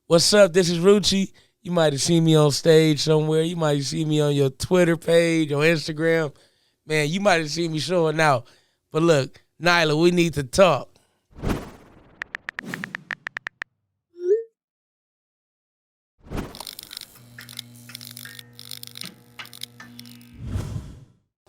What's up? This is Rucci. You might have seen me on stage somewhere. You might have seen me on your Twitter page or Instagram. Man, you might have seen me showing out. But look, Nyla, we need to talk.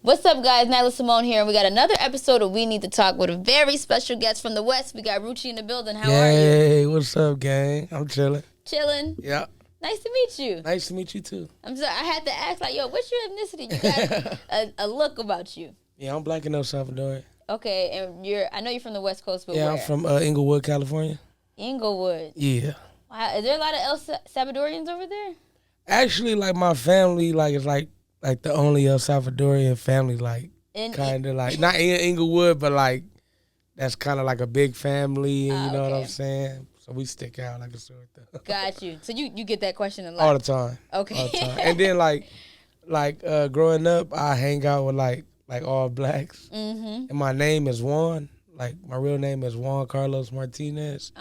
What's up, guys? Nyla Simone here, and we got another episode of We Need to Talk with a very special guest from the West. We got Rucci in the building. How are you? Hey, what's up, gang? I'm chilling. Chilling. Yeah. Nice to meet you. Nice to meet you, too. I'm sorry, I had to ask, like, yo, what's your ethnicity? You got a look about you. Yeah, I'm black and El Salvadorian. Okay, and I know you're from the West Coast, but Yeah, where? I'm from Inglewood, California. Inglewood. Yeah. Wow, is there a lot of El Salvadorians over there? Actually, like, my family, like, is like the only El Salvadorian family, like, kind of like, not in Inglewood, but, like, that's kind of like a big family, and you know what I'm saying? So we stick out like a sore thumb. Got you. So you get that question a lot? All the time. Okay. All the time. And then, like growing up, I hang out with, like all blacks. Mm-hmm. And my name is Juan. Like, my real name is Juan Carlos Martinez.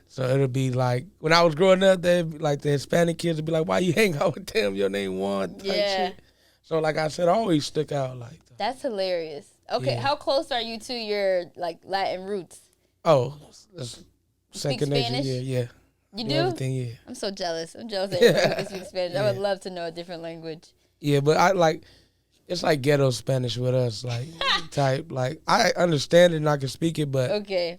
So it'll be like, when I was growing up, like the Hispanic kids would be like, why you hang out with them? Your name Juan. Yeah. Shit. So like I said, I always stuck out like that. That's hilarious. Okay, Yeah. How close are you to your, like, Latin roots? Oh, that's second speak nature. Spanish? Yeah. You Know do? everything, yeah. I'm so jealous. I'm jealous that everybody can speak Spanish. Yeah. I would love to know a different language. Yeah, but it's like ghetto Spanish with us, like type. Like, I understand it and I can speak it, but Okay.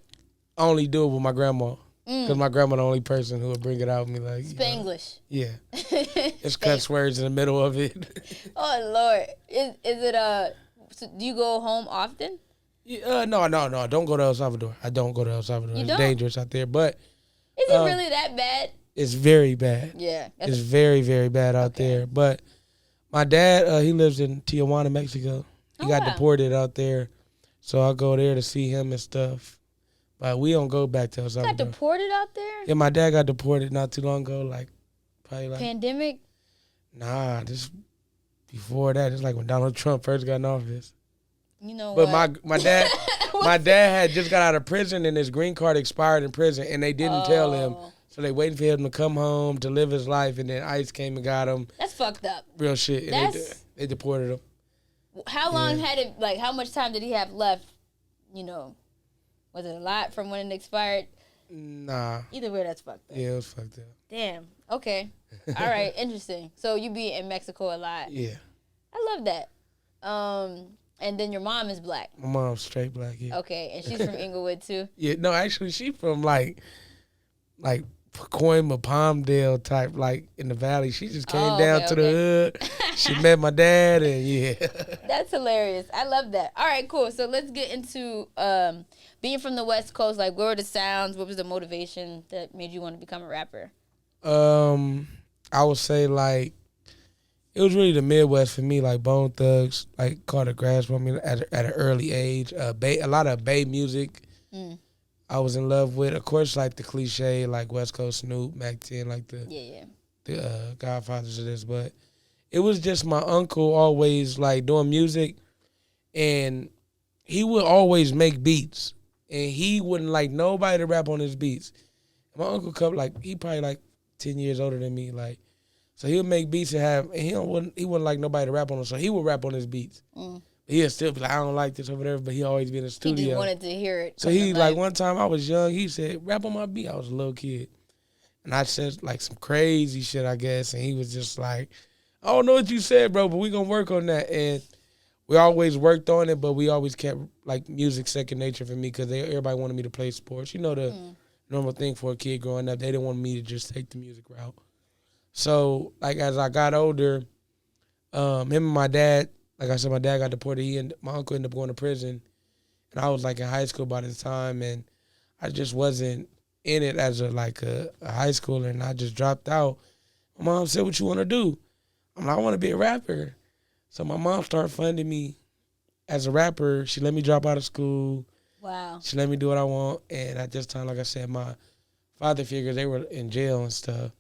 I only do it with my grandma. Because my grandma the only person who would bring it out with me. Like, Spanglish. Yeah. It's cuss words in the middle of it. Oh, Lord. Is it, so do you go home often? Yeah, no. Don't go to El Salvador. I don't go to El Salvador. You It's don't? dangerous out there. But Is it really that bad? it's very bad. Yeah. It's very, very bad out there. But my dad, he lives in Tijuana, Mexico. He got deported out there. So I go there to see him and stuff. But we don't go back to El Salvador. Got deported out there? Yeah, my dad got deported not too long ago. Probably Pandemic? Nah, this before that. It's like when Donald Trump first got in office. You know But what? my dad had just got out of prison and his green card expired in prison and they didn't tell him. So they waiting for him to come home to live his life, and then ICE came and got him. That's fucked up. Real shit. And they deported him. How long had it, like, how much time did he have left? You know, was it a lot from when it expired? Nah. Either way, that's fucked up. Yeah, it was fucked up. Damn. Okay. All right. Interesting. So you be in Mexico a lot. Yeah. I love that. And then your mom is black. My mom's straight black, yeah. Okay. And she's from Inglewood, too? Yeah, no, actually, she from, like Pacoima, Palmdale type, like, in the valley. She just came down to the hood. She met my dad, and yeah. That's hilarious. I love that. All right, cool. So let's get into being from the West Coast. Like, what were the sounds? What was the motivation that made you want to become a rapper? I would say, like, it was really the Midwest for me, like Bone Thugs, like Carter Grass for me at an early age. A lot of Bay music I was in love with. Of course, like the cliche, like West Coast Snoop, Mac 10, like the godfathers of this. But it was just my uncle always, like, doing music, and he would always make beats, and he wouldn't like nobody to rap on his beats. My uncle, he probably like 10 years older than me, like. So he would make beats and he wouldn't like nobody to rap on him, so he would rap on his beats. He'd still be like, I don't like this or whatever, but he always be in the studio. He just wanted to hear it. So he, like, one time I was young, he said, rap on my beat. I was a little kid. And I said, like, some crazy shit, I guess, and he was just like, I don't know what you said, bro, but we gonna work on that. And we always worked on it, but we always kept, like, music second nature for me because everybody wanted me to play sports. You know the normal thing for a kid growing up. They didn't want me to just take the music route. So, like, as I got older, him and my dad, like I said, my dad got deported. My uncle ended up going to prison. And I was, like, in high school by the time, and I just wasn't in it as a high schooler, and I just dropped out. My mom said, what you want to do? I'm like, I want to be a rapper. So my mom started funding me as a rapper. She let me drop out of school. Wow. She let me do what I want. And at this time, like I said, my father figures, they were in jail and stuff.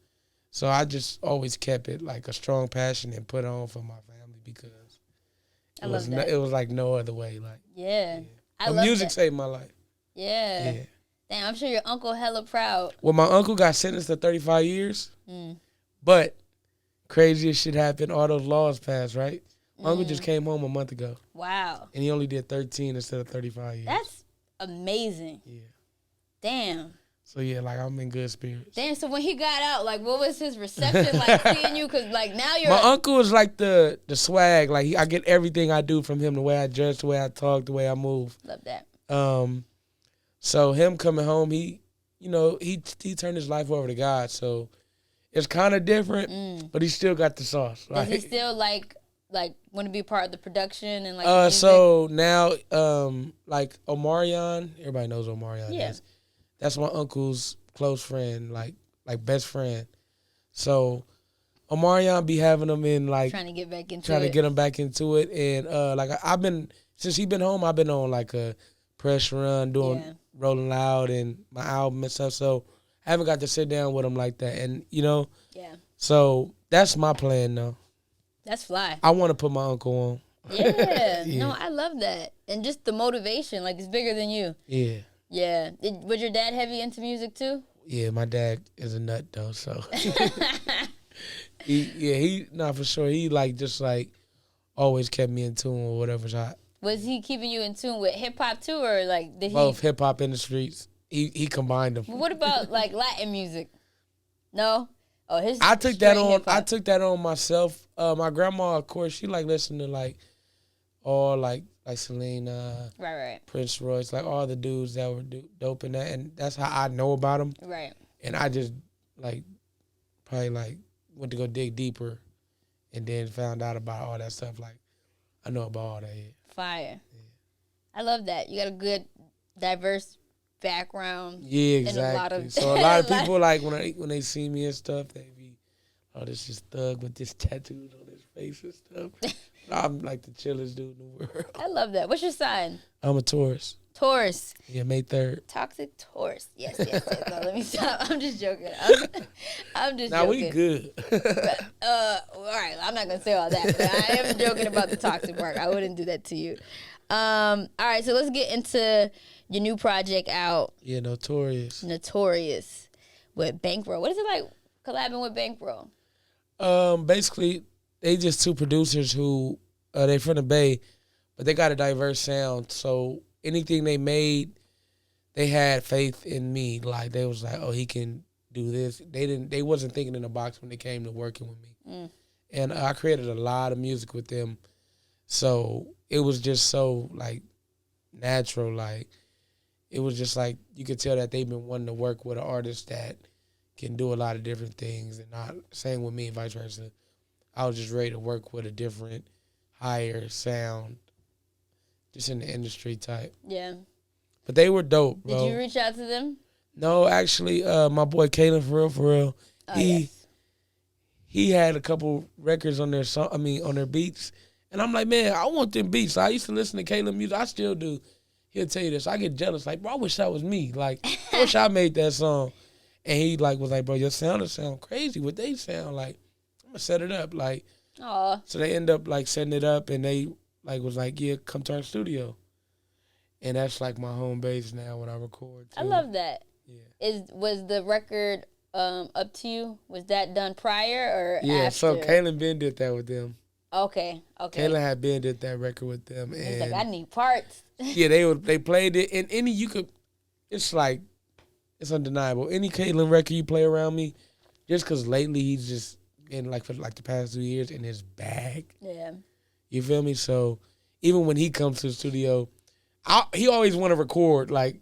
So I just always kept it like a strong passion and put on for my family because it was like no other way. Like, yeah. Music saved my life. Yeah. Damn, I'm sure your uncle hella proud. Well, my uncle got sentenced to 35 years, Mm. but craziest shit happened. All those laws passed, right? My uncle just came home a month ago. Wow. And he only did 13 instead of 35 years. That's amazing. Yeah. Damn. So, yeah, like, I'm in good spirits. Damn, so when he got out, like, what was his reception like seeing you? Because, like, now you're... My uncle is like the swag. Like, I get everything I do from him, the way I dress, the way I talk, the way I move. Love that. So him coming home, he turned his life over to God. So it's kind of different, but he still got the sauce. Does he still, like want to be part of the production and, like, the music? So now, like, Omarion, everybody knows Omarion is. That's my uncle's close friend, like best friend. So Omarion be having him in, like, trying to get him back into it. And like, I've been, since he been home, I've been on like a press run doing Rollingloud and my album and stuff. So I haven't got to sit down with him like that. And so that's my plan though. That's fly. I want to put my uncle on. Yeah. No, I love that. And just the motivation, like, it's bigger than you. Yeah. Yeah. Was your dad heavy into music too? Yeah, my dad is a nut though, so he for sure. He just always kept me in tune with whatever's hot. Was he keeping you in tune with hip hop too, or like did both hip hop in the streets? He combined them. What about like Latin music? No. Oh, I took that on. Hip-hop. I took that on myself. My grandma, of course, she listened to all like Selena, right, Prince Royce, like all the dudes that were dope in that, and that's how I know about them. Right. And I just probably went to go dig deeper, and then found out about all that stuff. Like I know about all that. Yeah. Fire. Yeah. I love that. You got a good, diverse background. Yeah, exactly. So a lot of people when they see me and stuff, they be, oh, this is thug with this tattoos on his face and stuff. I'm like the chillest dude in the world. I love that. What's your sign? I'm a Taurus. Taurus. Yeah, May 3rd. Toxic Taurus. Yes. No, let me stop. I'm just joking. I'm just joking. Now we good. All right. I'm not gonna say all that, but I am joking about the toxic part. I wouldn't do that to you. All right. So let's get into your new project out. Yeah, Notorious. Notorious with Bankroll. What is it like collabing with Bankroll? Basically, they just two producers who they from the Bay, but they got a diverse sound. So anything they made, they had faith in me. Like they was like, oh, he can do this. They wasn't thinking in the box when they came to working with me. And I created a lot of music with them. So it was just so natural. Like it was just like you could tell that they've been wanting to work with an artist that can do a lot of different things, and not same with me and vice versa. I was just ready to work with a different, higher sound, just in the industry type. Yeah. But they were dope, bro. Did you reach out to them? No, actually, my boy Kalen, for real, he had a couple records on their on their beats, and I'm like, man, I want them beats. I used to listen to Kalen music. I still do. He'll tell you this. I get jealous. Like, bro, I wish that was me. Like, I wish I made that song. And he was like, bro, your sound crazy. What they sound like. I'm gonna set it up, like. Aww. So they end up setting it up, and they was like, yeah, come to our studio, and that's like my home base now when I record. Too. I love that. Yeah. Was the record up to you? Was that done prior or yeah, after? so Kaylin Ben did that with them. Okay. Kaylin had Ben did that record with them, and he's like, I need parts. Yeah, they played it, and it's like it's undeniable. Any Kaylin record you play around me, just because lately he's just in for the past 2 years in his bag. Yeah. You feel me? So even when he comes to the studio, he always want to record, and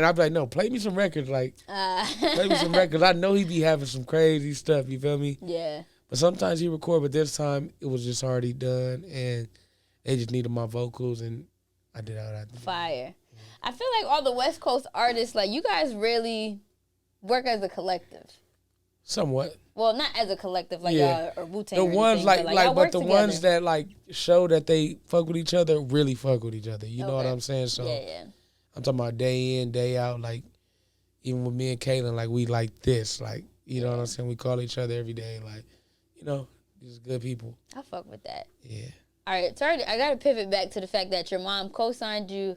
I'd be like, no, play me some records, play me some records. I know he be having some crazy stuff, you feel me? Yeah. But sometimes he record, but this time it was just already done, and they just needed my vocals, and I did all that. Fire. Yeah. I feel like all the West Coast artists, you guys really work as a collective. Somewhat. Well, not as a collective or Wu-Tang. The ones but the together. Ones that show that they fuck with each other really fuck with each other. You know what I'm saying? So yeah. I'm talking about day in, day out. Even with me and Kaylin, we like this. You know what I'm saying? We call each other every day. Just good people. I fuck with that. Yeah. All right, sorry, I gotta pivot back to the fact that your mom co-signed you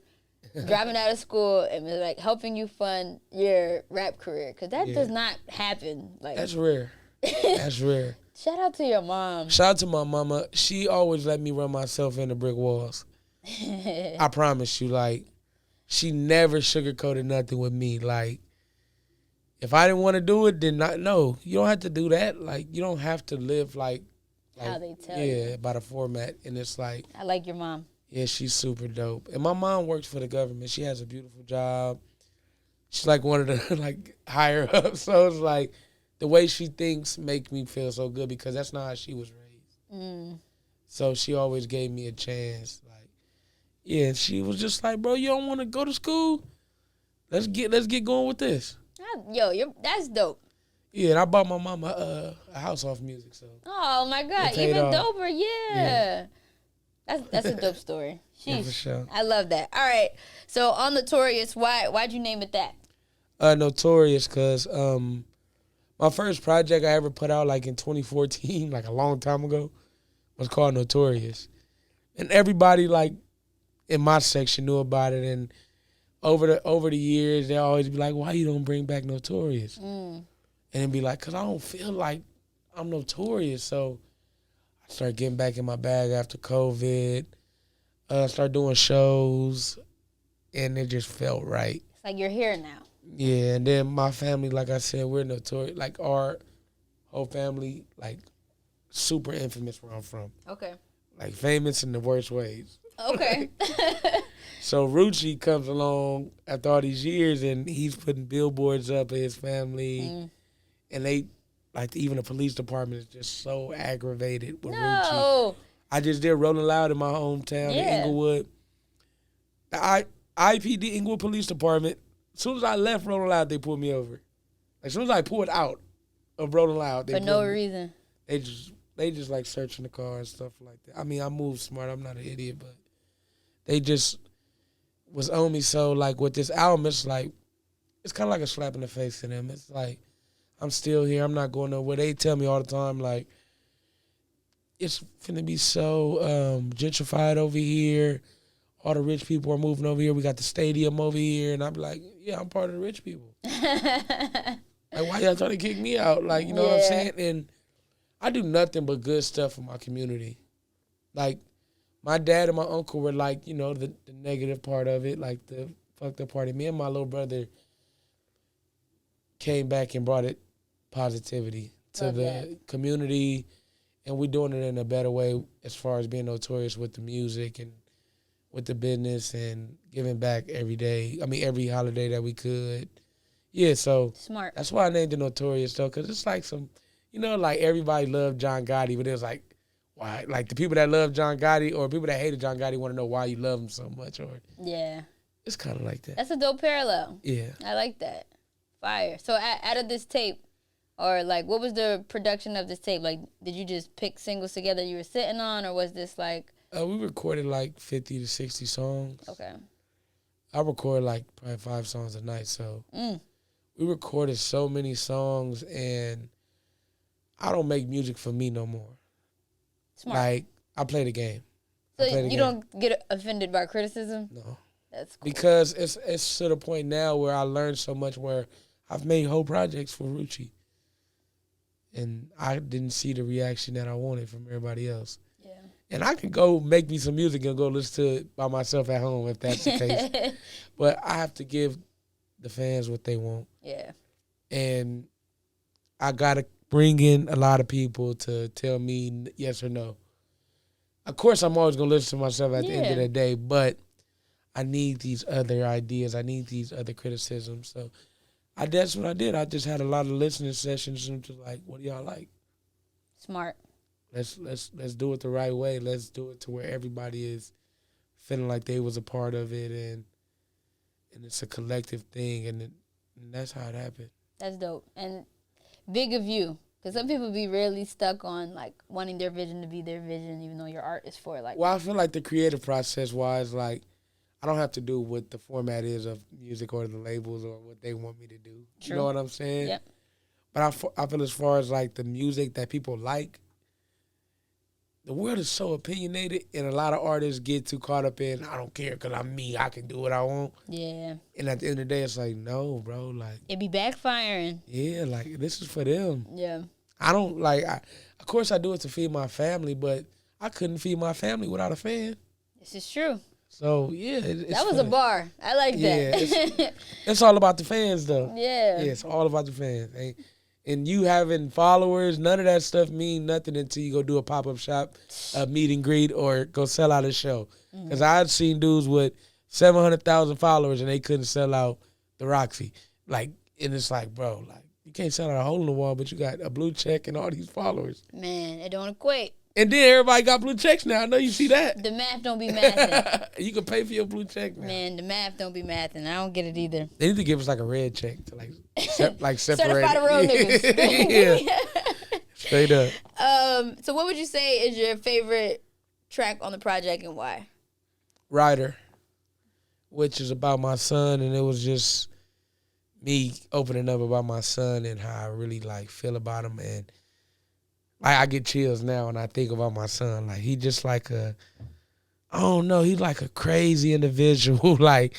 dropping out of school and like helping you fund your rap career, because that Yeah. does not happen. Like That's rare. That's rare. Shout out to your mom. Shout out to my mama. She always let me run myself into brick walls. I promise you, like, she never sugarcoated nothing with me. Like, if I didn't want to do it, then not. No, you don't have to do that. Like, you don't have to live like How they tell you. Yeah, by the format. And it's like, I like your mom. yeah, she's super dope. And my mom works for the government. She has a beautiful job. She's like one of the like higher ups. So it's like the way she thinks make me feel so good because that's not how she was raised. So she always gave me a chance. Like, yeah, she was just like, bro, you don't want to go to school? Let's get going with this. Yo, that's dope. Yeah, and I bought my mama a house off music. So. Oh my God, even doper. Yeah. That's a dope story. Yeah, for sure. I love that. All right. So on Notorious, why'd you name it that? Notorious, cause my first project I ever put out like in 2014, like a long time ago, was called Notorious, and everybody like in my section knew about it. And over the years, they always be like, "Why you don't bring back Notorious?" And it'd be like, "Cause I don't feel like I'm notorious." So I started getting back in my bag after COVID. Started doing shows, and it just felt right. It's like you're here now. Yeah, and then my family, like I said, we're notorious. Like our whole family, like super infamous where I'm from. Okay. Like famous in the worst ways. Okay. So Rucci comes along after all these years, and he's putting billboards up of his family, and they, like even the police department is just so aggravated with Rucci. I just did Rollingloud in my hometown in Inglewood. The IPD Inglewood Police Department. As soon as I left Rollingloud, they pulled me over. As soon as I pulled out of Rollingloud, for no reason. They just like searching the car and stuff like that. I mean, I move smart. I'm not an idiot, but they just was on me. So like with this album, it's like it's kind of like a slap in the face to them. It's like I'm still here. I'm not going nowhere. They tell me all the time like it's finna be so gentrified over here. All the rich people are moving over here. We got the stadium over here. And I'm like, yeah, I'm part of the rich people. Like, why y'all trying to kick me out? Like, you know what I'm saying? And I do nothing but good stuff for my community. Like, my dad and my uncle were like, you know, the negative part of it, like the fucked up part. Me and my little brother came back and brought it positivity to the community. And we're doing it in a better way as far as being notorious with the music and with the business and giving back every day. I mean, every holiday that we could. Yeah, so smart. That's why I named it Notorious, though, because it's like some, you know, like everybody loved John Gotti, but it was like, why? Like the people that love John Gotti or people that hated John Gotti want to know why you love him so much. Or it's kind of like that. That's a dope parallel. Yeah. I like that. Fire. So out of this tape, or like, what was the production of this tape? Like, did you just pick singles together you were sitting on, or was this like... we recorded like 50 to 60 songs. Okay. I record like probably 5 songs a night, so we recorded so many songs, and I don't make music for me no more. Smart. Like, I play the game. So you don't get offended by criticism? No. That's cool. Because it's to the point now where I learned so much where I've made whole projects for Rucci, and I didn't see the reaction that I wanted from everybody else. And I can go make me some music and go listen to it by myself at home if that's the case. But I have to give the fans what they want. Yeah. And I got to bring in a lot of people to tell me yes or no. Of course, I'm always going to listen to myself at the end of the day, but I need these other ideas. I need these other criticisms. So that's what I did. I just had a lot of listening sessions and just like, what do y'all like? Smart. Let's do it the right way. Let's do it to where everybody is feeling like they was a part of it, and it's a collective thing, and that's how it happened. That's dope. And big of you, because some people be really stuck on like wanting their vision to be their vision, even though your art is for like. Well, I feel like the creative process wise, like I don't have to do what the format is of music or the labels or what they want me to do. True. You know what I'm saying? Yep. But I feel as far as like the music that people like. the world is so opinionated, and a lot of artists get too caught up in, I don't care because I'm me, I can do what I want. Yeah. And at the end of the day, it's like, no, bro, like. It be backfiring. Yeah, like, this is for them. Yeah. I don't, like, of course I do it to feed my family, but I couldn't feed my family without a fan. This is true. So, yeah. It's that was fun. a bar. I like that. It's all about the fans, though. Yeah. Yeah, it's all about the fans. And you having followers, none of that stuff mean nothing until you go do a pop-up shop, a meet and greet, or go sell out a show. Because I've seen dudes with 700,000 followers and they couldn't sell out the Roxy. Like, and it's like, bro, like, you can't sell out a hole in the wall, but you got a blue check and all these followers. Man, it don't equate. And then everybody got blue checks now. I know you see that. The math don't be mathing. You can pay for your blue check now. Man, the math don't be mathing. I don't get it either. They need to give us like a red check to like separate. Certified real niggas. Yeah. Straight up. So what would you say is your favorite track on the project and why? Rider, which is about my son, and it was just me opening up about my son and how I really like feel about him, and I get chills now when I think about my son. Like, he just like I don't know, he's like a crazy individual. Like,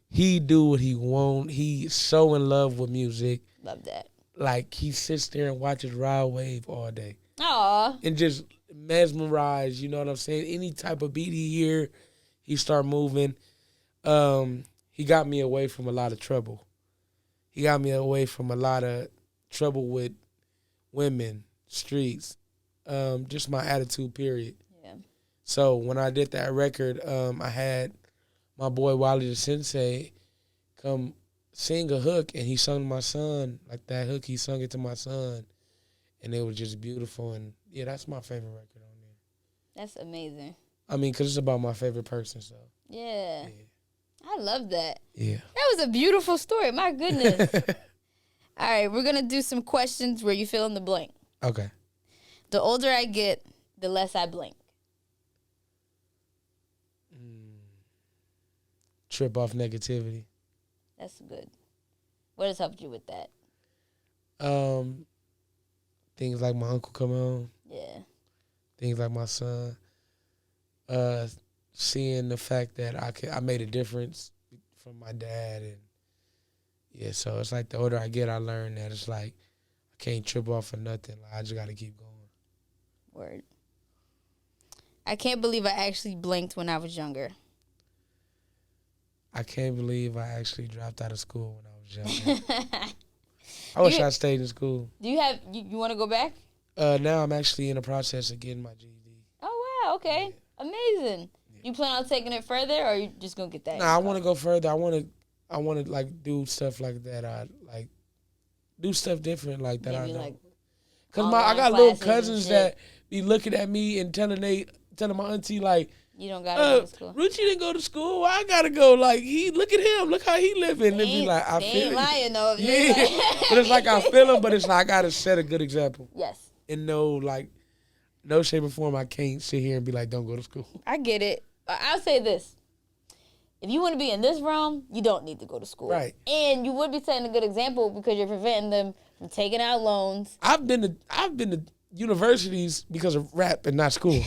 he do what he want. He's so in love with music. Love that. Like, he sits there and watches Ride Wave all day. Aw. And just mesmerized, you know what I'm saying? Any type of beat he hear, he start moving. He got me away from a lot of trouble. He got me away from a lot of trouble with women, streets, just my attitude, period. Yeah. So when I did that record, I had my boy Wally the Sensei come sing a hook, and he sung to my son. Like, that hook, he sung it to my son, and it was just beautiful. And, yeah, that's my favorite record on there. That's amazing. I mean, because it's about my favorite person, so. Yeah. I love that. Yeah. That was a beautiful story. My goodness. All right, we're going to do some questions where you fill in the blank. Okay. The older I get, the less I blink. Trip off negativity. That's good. What has helped you with that? Things like my uncle coming home. Yeah. Things like my son. Seeing the fact that I made a difference from my dad, and yeah, so it's like the older I get, I learn that it's like I can't trip off for nothing. Like, I just got to keep going. Word. I can't believe I actually blinked when I was younger. I can't believe I actually dropped out of school when I was younger. I wish I stayed in school. Do you have you want to go back? Now I'm actually in the process of getting my GED. Oh wow, okay, yeah. Amazing. Yeah. You plan on taking it further, or are you just gonna get that? Nah, I want to go further. I want to like do stuff like that. I like do stuff different like that. Maybe I know. Like Cause I got little cousins that be looking at me and telling my auntie like, you don't gotta go to school. Rucci didn't go to school. Why I gotta go? Like, look at him. Look how he living. And be like, I feel ain't lying though. Yeah, but it's like I feel him. But it's like I gotta set a good example. Yes. And no shape or form, I can't sit here and be like, don't go to school. I get it. I'll say this. If you want to be in this realm, you don't need to go to school. Right. And you would be setting a good example because you're preventing them from taking out loans. I've been to universities because of rap and not school.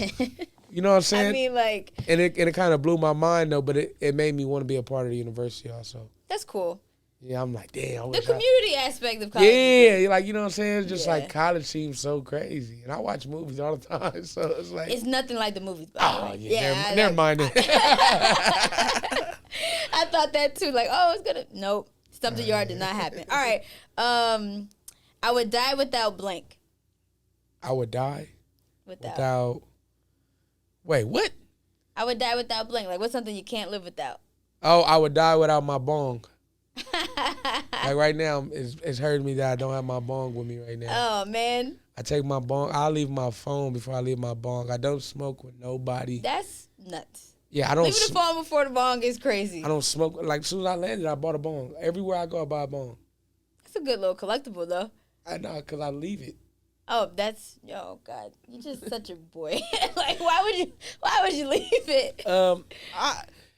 You know what I'm saying? I mean, like... And it kind of blew my mind, though, but it made me want to be a part of the university also. That's cool. Yeah, I'm like, damn. The community aspect of college. Yeah, like, you know what I'm saying? It's just like college seems so crazy. And I watch movies all the time, so it's like... It's nothing like the movies, by the way. Yeah, never mind it. I thought that, too. Like, oh, it's gonna... Nope. Something yard did not happen. All right. I would die without blank. I would die? Without... Wait, what? I would die without blank. Like, what's something you can't live without? Oh, I would die without my bong. Like, right now, it's hurting me that I don't have my bong with me right now. Oh, man. I take my bong. I'll leave my phone before I leave my bong. I don't smoke with nobody. That's nuts. Yeah, I don't. Leaving the phone before the bong is crazy. I don't smoke. Like, as soon as I landed, I bought a bong. Everywhere I go, I buy a bong. That's a good little collectible, though. I know, because I leave it. Oh, oh God, you're just such a boy. Like, why would you leave it?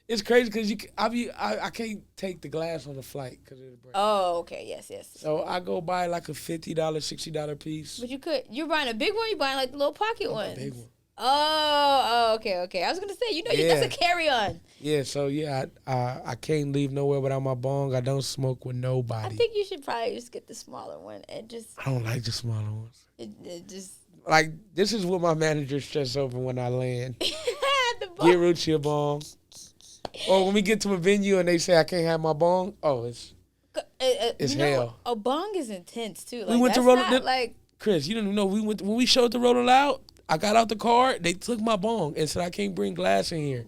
It's crazy because I can't take the glass on the flight because it'll break. Oh, okay, yes. So I go buy like a $50, $60 piece. But you're buying a big one. You're buying like the little pocket one. A big one. Okay. I was gonna say, Yeah. that's a carry-on. Yeah, so yeah, I can't leave nowhere without my bong. I don't smoke with nobody. I think you should probably just get the smaller one and just. I don't like the smaller ones. It just. Like, this is what my manager stress over when I land. The Get bong. Rucci a bong. Or when we get to a venue and they say I can't have my bong, it's hell. A bong is intense too. Like, We went to Rollingloud. Chris, you don't even know. When we showed the Rollingloud, I got out the car. They took my bong and said I can't bring glass in here.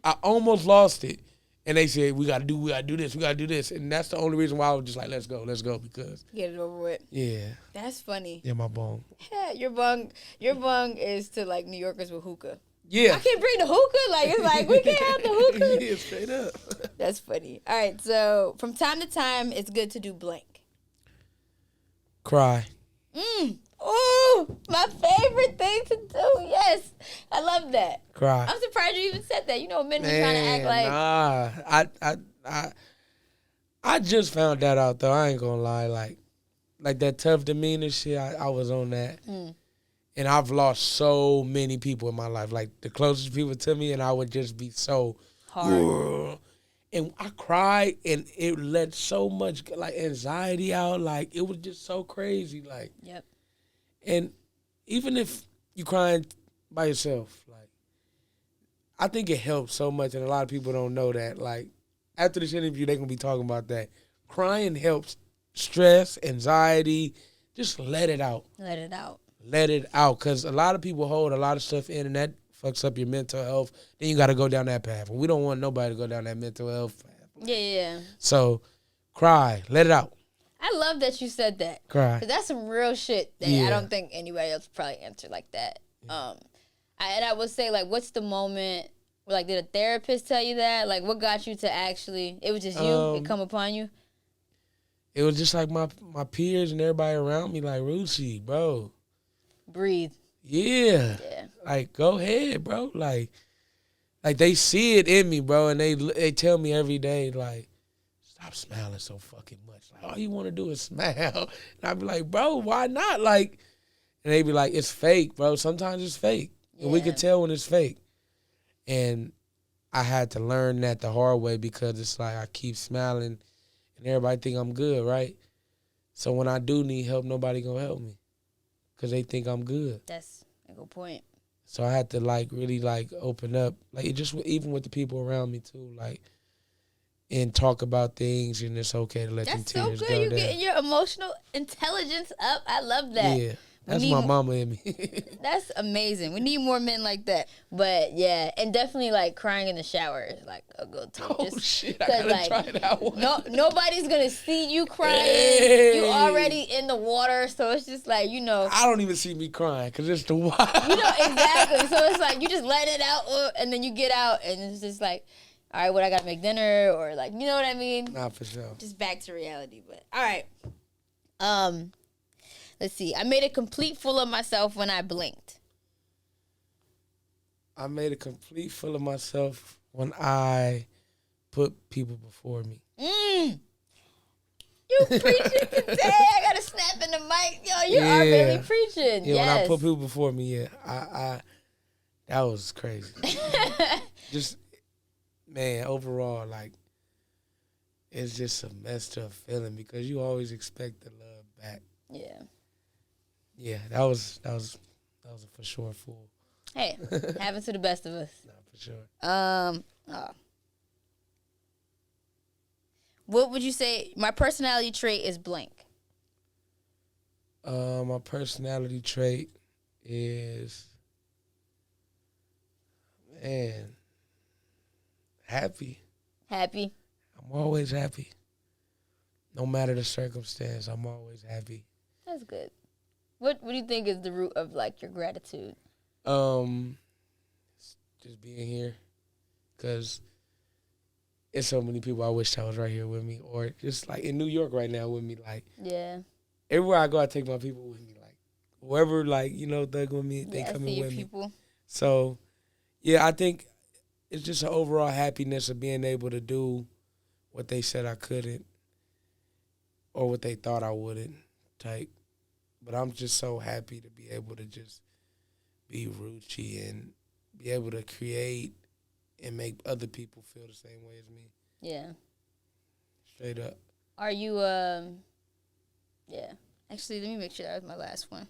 I almost lost it, and they said we gotta do this, and that's the only reason why I was just like, let's go, because Get it over with. yeah, That's funny. yeah, my bong. Yeah, your bong is to like New Yorkers with hookah. Yeah, I can't bring the hookah. Like, it's like we can't have the hookah. Yeah, straight up. That's funny. All right, so from time to time, it's good to do blank. Cry. Ooh, my favorite thing to do. Yes, I love that. Cry. I'm surprised you even said that. Men be trying to act like. Nah, I just found that out though. I ain't gonna lie, like that tough demeanor shit. I was on that, and I've lost so many people in my life, like the closest people to me, and I would just be so hard. And I cried, and it let so much like anxiety out. Like, it was just so crazy. Like, yep. And even if you crying by yourself, like, I think it helps so much, and a lot of people don't know that. Like, after this interview, they're gonna be talking about that. Crying helps stress, anxiety. Just let it out. Let it out. Let it out, because a lot of people hold a lot of stuff in, and that fucks up your mental health. Then you got to go down that path. And we don't want nobody to go down that mental health path. Yeah. So, cry. Let it out. I love that you said that. Cry. 'Cause that's some real shit that I don't think anybody else probably answered like that. Yeah. I would say, like, what's the moment where, like, did a therapist tell you that? Like, what got you to actually, it was just you, it come upon you? It was just like my peers and everybody around me, like, Rucci, bro. Breathe. Yeah. Like, go ahead, bro. Like they see it in me, bro, and they tell me every day, like, stop smiling so fucking much. Like, all you want to do is smile. And I be like, bro, why not? Like, and they be like, it's fake, bro. Sometimes it's fake. Yeah. And we can tell when it's fake. And I had to learn that the hard way, because it's like I keep smiling and everybody think I'm good, right? So when I do need help, nobody gonna help me, because they think I'm good. That's a good point. So I had to, like, really, like, open up, like, it just even with the people around me too, like, and talk about things, and it's okay to let them tears go down. That's so good. You getting your emotional intelligence up. I love that. Yeah, that's my mama in me. That's amazing. We need more men like that. But yeah, and definitely, like, crying in the shower is like a good time. Oh shit, I gotta try that one. Nobody's gonna see you crying. Hey. You already in the water, so it's just like, I don't even see me crying because it's the water. Exactly. So it's like you just let it out, and then you get out, and it's just like, all right, what, I gotta make dinner, or, like, you know what I mean? Nah, for sure. Just back to reality. But all right. Let's see. I made a complete fool of myself when I blinked. I made a complete fool of myself when I put people before me. You preaching today. I gotta snap in the mic. Yo, you are really preaching. Yeah, when I put people before me, I that was crazy. Just, man, overall, like, it's just a messed up feeling, because you always expect the love back. Yeah. Yeah, that was a for sure fool. Hey, happens to the best of us. Nah, for sure. What would you say my personality trait is blank? My personality trait is, man, happy. Happy? I'm always happy. No matter the circumstance, I'm always happy. That's good. What do you think is the root of, like, your gratitude? Just being here, because it's so many people I wish I was right here with me, or just, like, in New York right now with me. Like, everywhere I go, I take my people with me. Like, wherever, like, thug with me, they come in with me. So, yeah, I think it's just an overall happiness of being able to do what they said I couldn't, or what they thought I wouldn't type. But I'm just so happy to be able to just be Rucci and be able to create and make other people feel the same way as me. Yeah. Straight up. Are you, yeah. Actually, let me make sure that was my last one.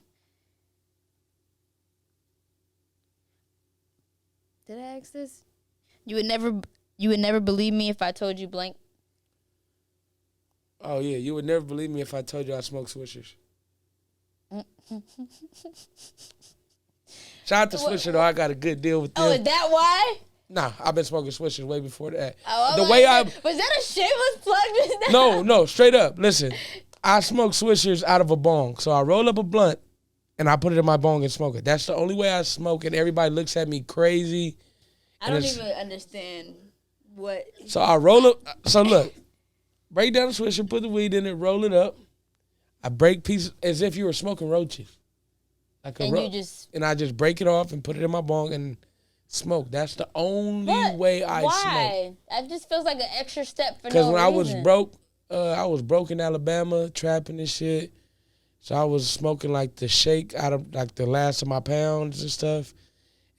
Did I ask this? You would never believe me if I told you blank. Oh, yeah. You would never believe me if I told you I smoke swishers. Shout out to Swisher, though. I got a good deal with them. Oh, is that why? Nah, I've been smoking swishers way before that. Oh, was that a shameless plug? No, straight up. Listen, I smoke swishers out of a bong. So I roll up a blunt and I put it in my bong and smoke it. That's the only way I smoke, and everybody looks at me crazy. I don't even understand what. So I roll up. So look, break down the swisher, put the weed in it, roll it up. I break pieces as if you were smoking roaches. And I just break it off and put it in my bong and smoke. That's the only way I smoke. Why? That just feels like an extra step for no reason. Because when I was broke in Alabama, trapping and shit. So I was smoking like the shake out of like the last of my pounds and stuff.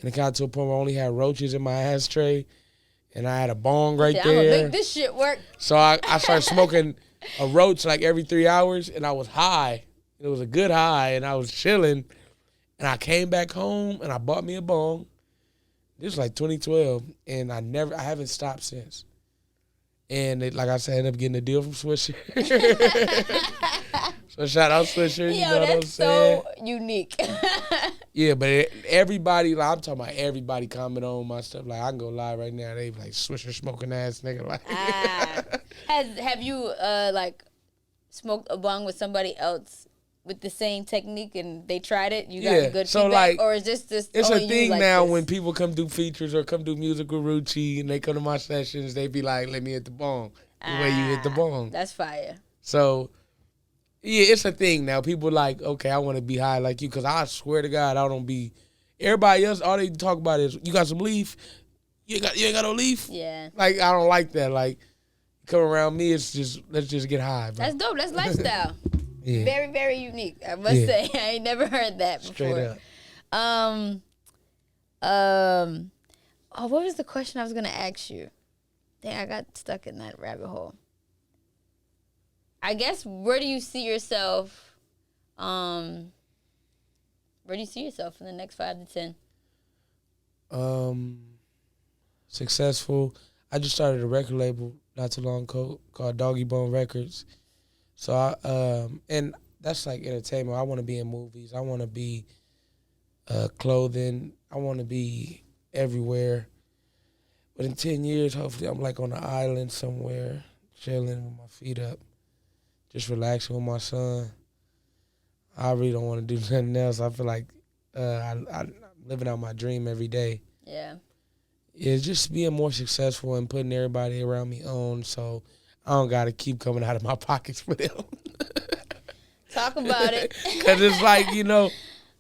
And it got to a point where I only had roaches in my ashtray. And I had a bong right there. I'm going to make this shit work. So I started smoking a roach like every 3 hours. And I was high. It was a good high. And I was chilling. And I came back home and I bought me a bong. This was like 2012. And I haven't stopped since. And like I said, I ended up getting a deal from Swisher. So shout out Swisher. You know what I'm saying? So unique. Yeah, but everybody, like, I'm talking about everybody comment on my stuff. Like, I can go live right now. They be like, Swisher smoking ass nigga. Like, have you like smoked a bong with somebody else with the same technique and they tried it? You got good feedback? Like, or is this it's a thing now when people come do features or come do music with Rucci and they come to my sessions, they be like, let me hit the bong the way you hit the bong. That's fire. So, yeah, it's a thing now. People like, okay, I want to be high like you, because I swear to God, I don't be. Everybody else, all they talk about is, you got some leaf? You ain't got no leaf? Yeah. Like, I don't like that. Like, come around me, it's just, let's just get high, bro. That's dope. That's lifestyle. Yeah. Very, very unique. I must say, I ain't never heard that before. Straight up. Oh, what was the question I was gonna ask you? Dang, I got stuck in that rabbit hole. I guess, where do you see yourself? Where do you see yourself in the next 5 to 10? Successful. I just started a record label not too long ago called Doggy Bone Records. So and that's like entertainment. I want to be in movies. I want to be clothing. I want to be everywhere. But in 10 years, hopefully, I'm like on an island somewhere, chilling with my feet up, just relaxing with my son. I really don't want to do nothing else. I feel like I'm living out my dream every day. Yeah. It's just being more successful and putting everybody around me on, so I don't got to keep coming out of my pockets for them. Talk about it. Because it's like,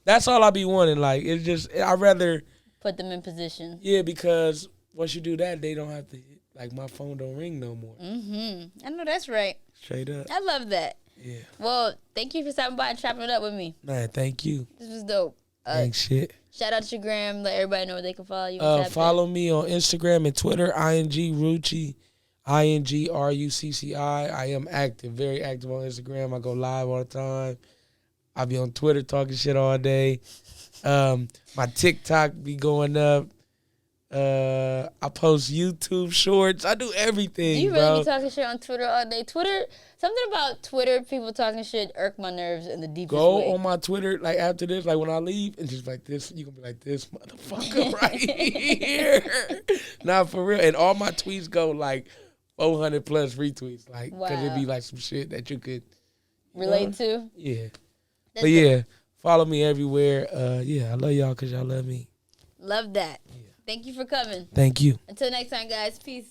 that's all I be wanting. Like, it's just, I'd rather put them in position. Yeah, because once you do that, they don't have to, like, my phone don't ring no more. Mm-hmm. I know that's right. Straight up. I love that. Yeah. Well, thank you for stopping by and chopping it up with me. Man, thank you. This was dope. Thanks, shit. Shout out to your gram. Let everybody know where they can follow you. Follow me on Instagram and Twitter, INGRucci, INGRUCCI. I am active, very active on Instagram. I go live all the time. I be on Twitter talking shit all day. My TikTok be going up. I post YouTube shorts. I do everything. Do you really be talking shit on Twitter all day? Twitter, something about Twitter, people talking shit irk my nerves in the deepest way. Go on my Twitter, like after this, like when I leave, and just like this, you gonna be like, this motherfucker right here. Nah, for real. And all my tweets go like 400 plus retweets, like, because it be like some shit that you could relate to. Yeah. That's but yeah, follow me everywhere. I love y'all because y'all love me. Love that. Yeah. Thank you for coming. Thank you. Until next time, guys. Peace.